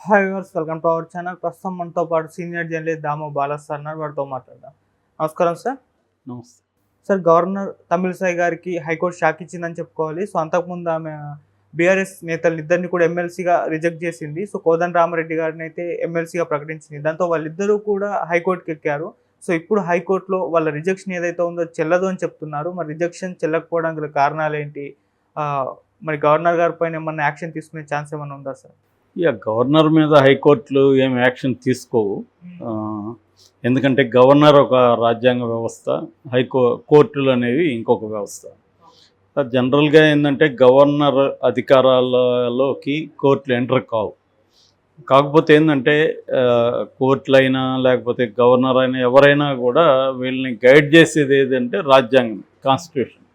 Hi viewers, welcome to our channel. ప్రస్తుతం మనతో పాటు సీనియర్ జర్నలిస్ట్ దాము బాలా సార్ ఉన్నారు. వారితో మాట్లాడదాం. నమస్కారం సార్. నమస్తే. సార్, గవర్నర్ తమిళిసై గారికి హైకోర్టు షాక్ ఇచ్చిందని చెప్పుకోవాలి. సో అంతకుముందు ఆమె బీఆర్ఎస్ నేతలిద్దరిని కూడా ఎమ్మెల్సీగా రిజెక్ట్ చేసింది. సో కోదండరామరెడ్డి గారిని అయితే ఎమ్మెల్సీగా ప్రకటించింది. దాంతో వాళ్ళిద్దరూ కూడా హైకోర్టుకి ఎక్కారు. సో ఇప్పుడు హైకోర్టులో వాళ్ళ రిజెక్షన్ ఏదైతే ఉందో చెల్లదు అని చెప్తున్నారు. మరి రిజెక్షన్ చెల్లకపోవడానికి గల కారణాలు ఏంటి? మరి గవర్నర్ గారి పైన ఏమన్నా యాక్షన్ తీసుకునే ఛాన్స్ ఏమైనా ఉందా సార్? గవర్నర్ మీద హైకోర్టులు ఏం యాక్షన్ తీసుకోవు. ఎందుకంటే గవర్నర్ ఒక రాజ్యాంగ వ్యవస్థ, కోర్టులు అనేవి ఇంకొక వ్యవస్థ. జనరల్గా ఏంటంటే గవర్నర్ అధికారాలలోకి కోర్టులు ఎంటర్ కావు. కాకపోతే ఏంటంటే కోర్టులైనా లేకపోతే గవర్నర్ అయినా ఎవరైనా కూడా వీళ్ళని గైడ్ చేసేది ఏదంటే రాజ్యాంగం, కాన్స్టిట్యూషన్.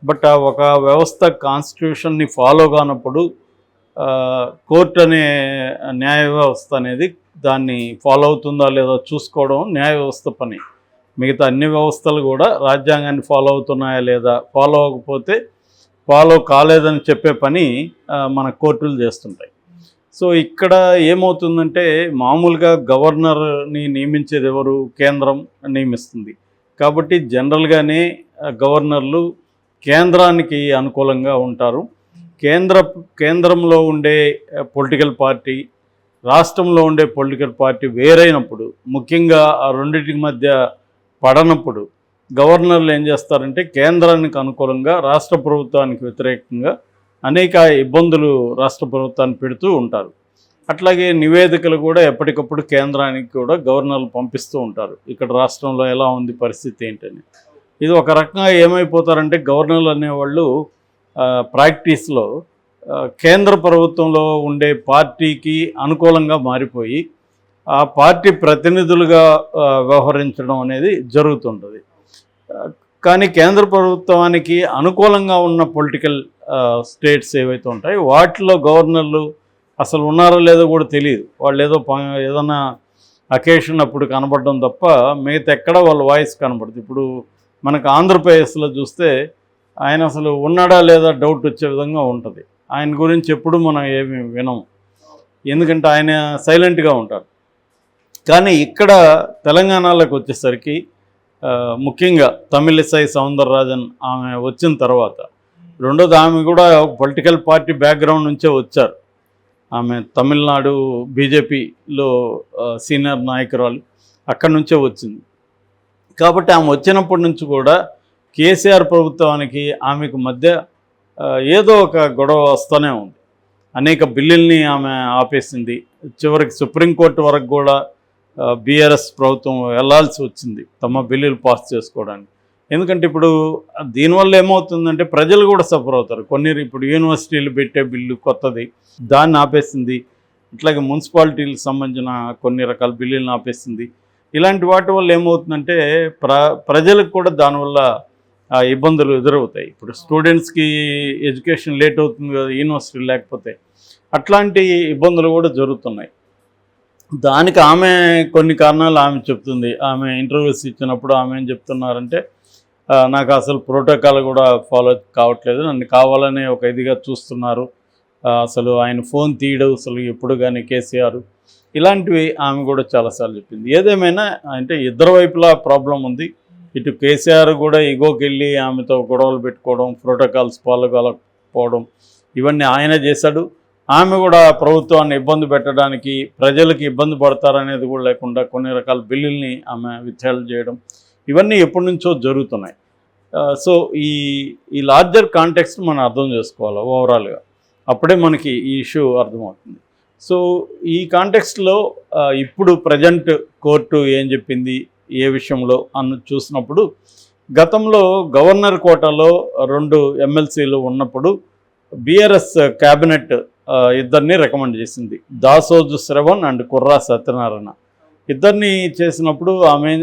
బట్ ఒక వ్యవస్థ కాన్స్టిట్యూషన్ని ఫాలో కానప్పుడు కోర్టు అనే న్యాయ వ్యవస్థ అనేది దాన్ని ఫాలో అవుతుందా లేదా చూసుకోవడం న్యాయ వ్యవస్థ పని. మిగతా అన్ని వ్యవస్థలు కూడా రాజ్యాంగాన్ని ఫాలో అవుతున్నాయా లేదా, ఫాలో అవ్వకపోతే ఫాలో కాలేదని చెప్పే పని మన కోర్టులు చేస్తుంటాయి. సో ఇక్కడ ఏమవుతుందంటే మామూలుగా గవర్నర్ని నియమించేది ఎవరు? కేంద్రం నియమిస్తుంది. కాబట్టి జనరల్గానే గవర్నర్లు కేంద్రానికి అనుకూలంగా ఉంటారు. కేంద్రంలో ఉండే పొలిటికల్ పార్టీ, రాష్ట్రంలో ఉండే పొలిటికల్ పార్టీ వేరైనప్పుడు, ముఖ్యంగా ఆ రెండింటి మధ్య పడనప్పుడు గవర్నర్లు ఏం చేస్తారంటే కేంద్రానికి అనుకూలంగా రాష్ట్ర ప్రభుత్వానికి వ్యతిరేకంగా అనేక ఇబ్బందులు రాష్ట్ర ప్రభుత్వాన్ని పెడుతూ ఉంటారు. అట్లాగే నివేదికలు కూడా ఎప్పటికప్పుడు కేంద్రానికి కూడా గవర్నర్లు పంపిస్తూ ఉంటారు. ఇక్కడ రాష్ట్రంలో ఎలా ఉంది పరిస్థితి ఏంటని. ఇది ఒక రకంగా ఏమైపోతారంటే గవర్నర్లు అనేవాళ్ళు ప్రాక్టీస్లో కేంద్ర ప్రభుత్వంలో ఉండే పార్టీకి అనుకూలంగా మారిపోయి ఆ పార్టీ ప్రతినిధులుగా వ్యవహరించడం అనేది జరుగుతుంటుంది. కానీ కేంద్ర ప్రభుత్వానికి అనుకూలంగా ఉన్న పొలిటికల్ స్టేట్స్ ఏవైతే ఉంటాయో వాటిలో గవర్నర్లు అసలు ఉన్నారో లేదో కూడా తెలియదు. వాళ్ళు ఏదైనా అకేషన్ అప్పుడు కనబడడం తప్ప మిగతా ఎక్కడ వాళ్ళ వాయిస్ కనబడుతుంది. ఇప్పుడు మనకు ఆంధ్రప్రదేశ్లో చూస్తే ఆయన అసలు ఉన్నాడా లేదా డౌట్ వచ్చే విధంగా ఉంటుంది. ఆయన గురించి ఎప్పుడు మనం ఏమి వినము, ఎందుకంటే ఆయన సైలెంట్గా ఉంటారు. కానీ ఇక్కడ తెలంగాణలోకి వచ్చేసరికి ముఖ్యంగా తమిళిసై సౌందరరాజన్ ఆమె వచ్చిన తర్వాత, రెండోది ఆమె కూడా పొలిటికల్ పార్టీ బ్యాక్గ్రౌండ్ నుంచే వచ్చారు. ఆమె తమిళనాడు బీజేపీలో సీనియర్ నాయకురాలు, అక్కడి నుంచే వచ్చింది. కాబట్టి ఆమె వచ్చినప్పటి నుంచి కూడా కేసీఆర్ ప్రభుత్వానికి ఆమెకు మధ్య ఏదో ఒక గొడవ వస్తూనే ఉంది. అనేక బిల్లుల్ని ఆమె ఆపేసింది. చివరికి సుప్రీంకోర్టు వరకు కూడా బీఆర్ఎస్ ప్రభుత్వం వెళ్లాల్సి వచ్చింది తమ బిల్లులు పాస్ చేసుకోవడానికి. ఎందుకంటే ఇప్పుడు దీనివల్ల ఏమవుతుందంటే ప్రజలు కూడా సఫర్ అవుతారు. ఇప్పుడు యూనివర్సిటీలు పెట్టే బిల్లు కొత్తది, దాన్ని ఆపేసింది. ఇట్లాగే మున్సిపాలిటీలకు సంబంధించిన కొన్ని రకాల బిల్లులను ఆపేసింది. ఇలాంటి వాటి వల్ల ఏమవుతుందంటే ప్రజలకు కూడా దానివల్ల ఇబ్బందులు ఎదురవుతాయి. ఇప్పుడు స్టూడెంట్స్కి ఎడ్యుకేషన్ లేట్ అవుతుంది కదా యూనివర్సిటీ లేకపోతే, అట్లాంటి ఇబ్బందులు కూడా జరుగుతున్నాయి. దానికి ఆమె కొన్ని కారణాలు ఆమె చెప్తుంది. ఆమె ఇంటర్వ్యూస్ ఇచ్చినప్పుడు ఆమె ఏం చెప్తున్నారంటే, నాకు అసలు ప్రోటోకాల్ కూడా ఫాలో కావట్లేదు, నన్ను కావాలనే ఒక ఇదిగా చూస్తున్నారు, అసలు ఆయన ఫోన్ తీయడం అసలు ఎప్పుడు కానీ కేసీఆర్, ఇలాంటివి ఆమె కూడా చాలాసార్లు చెప్పింది. ఏదేమైనా అంటే ఇద్దరు వైపులా ప్రాబ్లం ఉంది. ఇటు కేసీఆర్ కూడా ఈగోకి వెళ్ళి ఆమెతో గొడవలు పెట్టుకోవడం, ప్రోటోకాల్స్ ఫాలో కాకపోవడం, ఇవన్నీ ఆయన చేశాడు. ఆమె కూడా ప్రభుత్వాన్ని ఇబ్బంది పెట్టడానికి, ప్రజలకు ఇబ్బంది పడతారనేది కూడా లేకుండా కొన్ని రకాల బిల్లుల్ని ఆమె విత్హెల్డ్ చేయడం, ఇవన్నీ ఎప్పటి నుంచో జరుగుతున్నాయి. సో ఈ లార్జర్ కాంటెక్స్ట్ మనం అర్థం చేసుకోవాలి ఓవరాల్గా, అప్పుడే మనకి ఈ ఇష్యూ అర్థమవుతుంది. సో ఈ కాంటెక్స్ట్లో ఇప్పుడు ప్రజెంట్ కోర్టు ఏం చెప్పింది ఏ విషయంలో చూసినప్పుడు, గతంలో గవర్నర్ కోటాలో 2 ఎమ్మెల్సీలు ఉన్నప్పుడు బీఆర్ఎస్ క్యాబినెట్ ఇద్దరిని రికమెండ్ చేసింది. దాసోజు శ్రవణ్ అండ్ కుర్రా సత్యనారాయణ ఇద్దరిని చేసినప్పుడు ఆమె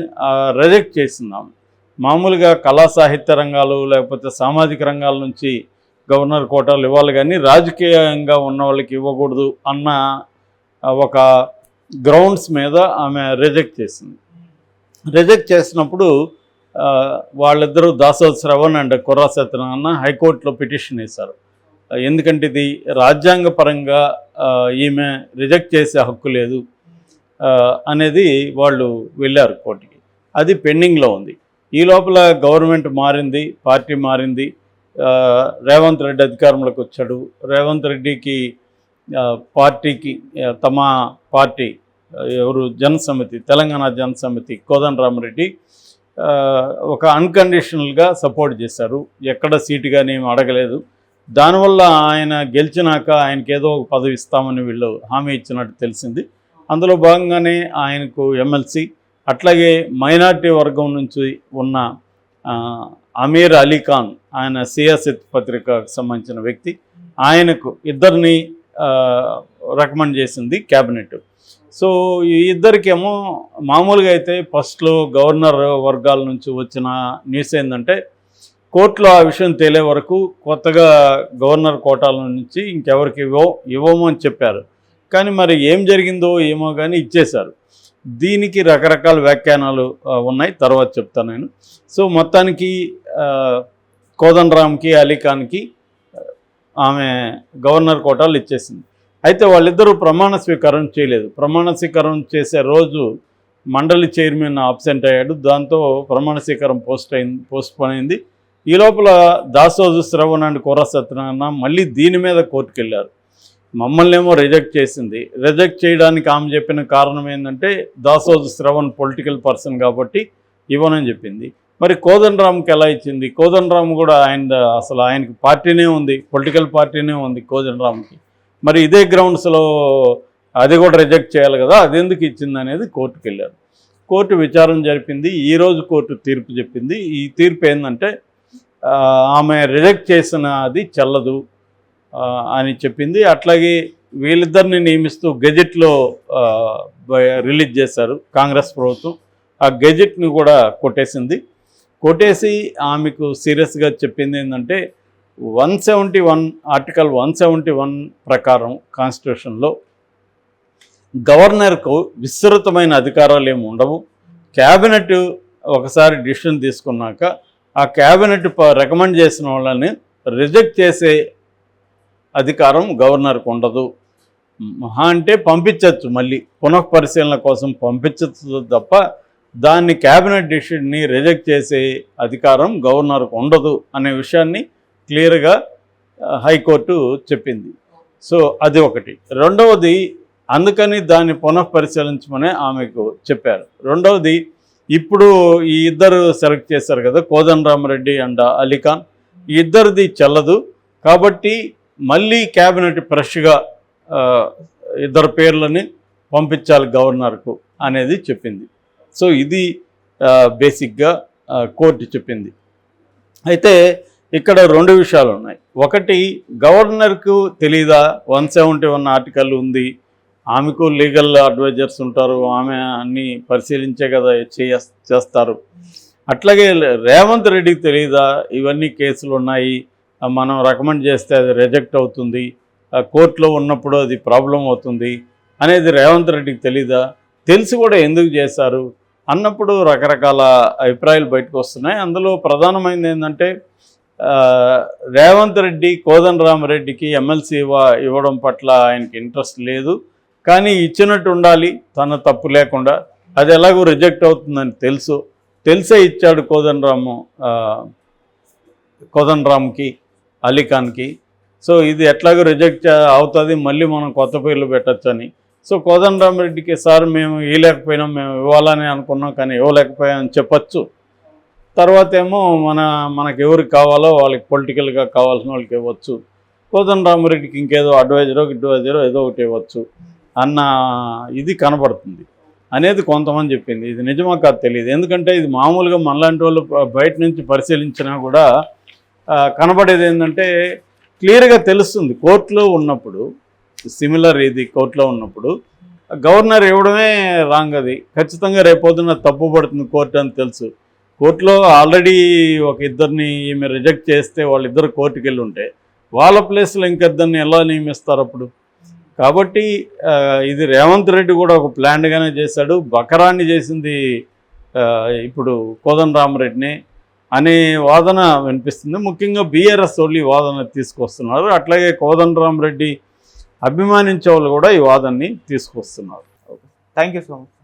రిజెక్ట్ చేసింది. ఆమె మామూలుగా కళా సాహిత్య రంగాలు లేకపోతే సామాజిక రంగాల నుంచి గవర్నర్ కోటాలు ఇవ్వాలి, కానీ రాజకీయంగా ఉన్న వాళ్ళకి ఇవ్వకూడదు అన్న ఒక గ్రౌండ్స్ మీద ఆమె రిజెక్ట్ చేసింది. రిజెక్ట్ చేసినప్పుడు వాళ్ళిద్దరూ దాసోజు శ్రవణ్ అండ్ కుర్రా సత్యనారాయణ హైకోర్టులో పిటిషన్ వేశారు. ఎందుకంటే ఇది రాజ్యాంగపరంగా ఈమె రిజెక్ట్ చేసే హక్కు లేదు అనేది వాళ్ళు వెళ్ళారు కోర్టుకి. అది పెండింగ్లో ఉంది. ఈ లోపల గవర్నమెంట్ మారింది, పార్టీ మారింది, రేవంత్ రెడ్డి అధికారంలోకి వచ్చాడు. రేవంత్ రెడ్డికి పార్టీకి తమ పార్టీ ఎవరు జనసమితి, తెలంగాణ జనసమితి కోదండరామరెడ్డి ఒక అన్కండిషనల్గా సపోర్ట్ చేశారు. ఎక్కడ సీటు కానీ ఏమి అడగలేదు. దానివల్ల ఆయన గెలిచినాక ఆయనకి ఏదో ఒక పదవి ఇస్తామని వీళ్ళు హామీ ఇచ్చినట్టు తెలిసింది. అందులో భాగంగానే ఆయనకు ఎమ్మెల్సీ, అట్లాగే మైనార్టీ వర్గం నుంచి ఉన్న అమీర్ అలీ ఖాన్, ఆయన సియాసత్ పత్రికకు సంబంధించిన వ్యక్తి, ఆయనకు ఇద్దరిని రికమెండ్ చేసింది క్యాబినెట్. సో ఈ ఇద్దరికేమో మామూలుగా అయితే ఫస్ట్లో గవర్నర్ వర్గాల నుంచి వచ్చిన న్యూస్ ఏంటంటే కోర్టులో ఆ విషయం తేలే వరకు కొత్తగా గవర్నర్ కోటాల నుంచి ఇంకెవరికి ఇవ్వము అని చెప్పారు. కానీ మరి ఏం జరిగిందో ఏమో కానీ ఇచ్చేశారు. దీనికి రకరకాల వ్యాఖ్యానాలు ఉన్నాయి, తర్వాత చెప్తాను నేను. సో మొత్తానికి కోదండరామ్కి, అలీఖాన్కి ఆమె గవర్నర్ కోటాలు ఇచ్చేసింది. అయితే వాళ్ళిద్దరూ ప్రమాణ స్వీకారం చేయలేదు. ప్రమాణ స్వీకారం చేసే రోజు మండలి చైర్మన్ అబ్సెంట్ అయ్యాడు. దాంతో ప్రమాణ స్వీకారం పోస్ట్పోన్ అయింది. ఈ లోపల దాసోజు శ్రవణ్ అండ్ కోర సత్యనారాయణ మళ్ళీ దీని మీద కోర్టుకు వెళ్ళారు. మమ్మల్ని ఏమో రిజెక్ట్ చేసింది. రిజెక్ట్ చేయడానికి ఆమె చెప్పిన కారణం ఏంటంటే దాసోజు శ్రవణ్ పొలిటికల్ పర్సన్ కాబట్టి ఇవ్వనని చెప్పింది. మరి కోదండరామ్కి ఎలా ఇచ్చింది? కోదండరామ్ కూడా అసలు ఆయనకి పార్టీనే ఉంది, పొలిటికల్ పార్టీనే ఉంది కోదండరామ్కి. మరి ఇదే గ్రౌండ్స్లో అది కూడా రిజెక్ట్ చేయాలి కదా, అదెందుకు ఇచ్చింది అనేది కోర్టుకు వెళ్ళారు. కోర్టు విచారణ జరిపింది. ఈరోజు కోర్టు తీర్పు చెప్పింది. ఈ తీర్పు ఏంటంటే ఆమె రిజెక్ట్ చేసిన అది చెల్లదు అని చెప్పింది. అట్లాగే వీళ్ళిద్దరిని నియమిస్తూ గెజెట్లో రిలీజ్ చేశారు కాంగ్రెస్ ప్రభుత్వం. ఆ గెజెట్ని కూడా కొట్టేసి ఆమెకు సీరియస్గా చెప్పింది ఏంటంటే 171 ఆర్టికల్ 171 ప్రకారం కాన్స్టిట్యూషన్లో గవర్నర్కు విస్తృతమైన అధికారాలు ఏమి ఉండవు. క్యాబినెట్ ఒకసారి డిసిషన్ తీసుకున్నాక ఆ క్యాబినెట్ రికమెండ్ చేసిన వాళ్ళని రిజెక్ట్ చేసే అధికారం గవర్నర్కు ఉండదు. మహా అంటే పంపించవచ్చు, మళ్ళీ పునఃపరిశీలన కోసం పంపించచ్చు తప్ప దాన్ని క్యాబినెట్ డిసిషన్ని రిజెక్ట్ చేసే అధికారం గవర్నర్కు ఉండదు అనే విషయాన్ని క్లియర్గా హైకోర్టు చెప్పింది. సో అది ఒకటి. రెండవది, అందుకని దాన్ని పునఃపరిశీలించమని ఆమెకు చెప్పారు. రెండవది, ఇప్పుడు ఈ ఇద్దరు సెలెక్ట్ చేశారు కదా, కోదండరామరెడ్డి అండ్ అలీఖాన్, ఈ ఇద్దరిది చెల్లదు కాబట్టి మళ్ళీ క్యాబినెట్ ఫ్రెష్గా ఇద్దరు పేర్లని పంపించాలి గవర్నర్కు అనేది చెప్పింది. సో ఇది బేసిక్గా కోర్టు చెప్పింది. అయితే ఇక్కడ రెండు విషయాలు ఉన్నాయి. ఒకటి, గవర్నర్కు తెలీదా 171 ఆర్టికల్ ఉంది, ఆమెకు లీగల్ అడ్వైజర్స్ ఉంటారు, ఆమె అన్నీ పరిశీలించే కదా చేస్తారు. అట్లాగే రేవంత్ రెడ్డికి తెలీదా ఇవన్నీ కేసులు ఉన్నాయి, మనం రికమెండ్ చేస్తే అది రిజెక్ట్ అవుతుంది, కోర్టులో ఉన్నప్పుడు అది ప్రాబ్లం అవుతుంది అనేది రేవంత్ రెడ్డికి తెలీదా? తెలిసి కూడా ఎందుకు చేశారు అన్నప్పుడు రకరకాల అభిప్రాయాలు బయటకు వస్తున్నాయి. అందులో ప్రధానమైనది ఏంటంటే రేవంత్ రెడ్డి కోదండరామరెడ్డికి ఎమ్మెల్సీ ఇవ్వడం పట్ల ఆయనకి ఇంట్రెస్ట్ లేదు, కానీ ఇచ్చినట్టు ఉండాలి తన తప్పు లేకుండా. అది ఎలాగో రిజెక్ట్ అవుతుందని తెలిసే ఇచ్చాడు కోదండరామ్కి, అలీఖాన్కి. సో ఇది ఎట్లాగో రిజెక్ట్ అవుతుంది, మళ్ళీ మనం కొత్త పేర్లు పెట్టచ్చని. సో కోదండరామరెడ్డికి సార్ మేము ఇవ్వలేకపోయినాం, మేము ఇవ్వాలని అనుకున్నాం కానీ ఇవ్వలేకపోయామని చెప్పచ్చు. తర్వాత ఏమో మనకు ఎవరికి కావాలో వాళ్ళకి పొలిటికల్గా కావాల్సిన వాళ్ళకి ఇవ్వచ్చు, కోదండరామరెడ్డికి ఇంకేదో అడ్వైజరో ఏదో ఒకటి ఇవ్వచ్చు అన్న ఇది కనబడుతుంది అనేది కొంతమంది చెప్పింది. ఇది నిజమా కాదు తెలియదు. ఎందుకంటే ఇది మామూలుగా మనలాంటి వాళ్ళు బయట నుంచి పరిశీలించినా కూడా కనబడేది ఏంటంటే క్లియర్గా తెలుస్తుంది. కోర్టులో ఉన్నప్పుడు కోర్టులో ఉన్నప్పుడు గవర్నర్ ఇవ్వడమే రాంగ్, అది ఖచ్చితంగా రేపొద్దున తప్పు పడుతుంది కోర్టు అని తెలుసు. కోర్టులో ఆల్రెడీ ఒక ఇద్దరిని ఈమె రిజెక్ట్ చేస్తే వాళ్ళిద్దరు కోర్టుకు వెళ్ళి ఉంటే వాళ్ళ ప్లేస్లో ఇంకిద్దరిని ఎలా నియమిస్తారు అప్పుడు? కాబట్టి ఇది రేవంత్ రెడ్డి కూడా ఒక ప్లాన్గానే చేశాడు. బకరాన్ని చేసింది ఇప్పుడు కోదండరామరెడ్డిని అనే వాదన వినిపిస్తుంది. ముఖ్యంగా బీఆర్ఎస్ వాళ్ళు వాదన తీసుకొస్తున్నారు. అట్లాగే కోదండరామరెడ్డి అభిమానించే వాళ్ళు కూడా ఈ వాదనని తీసుకొస్తున్నారు. Thank you so much.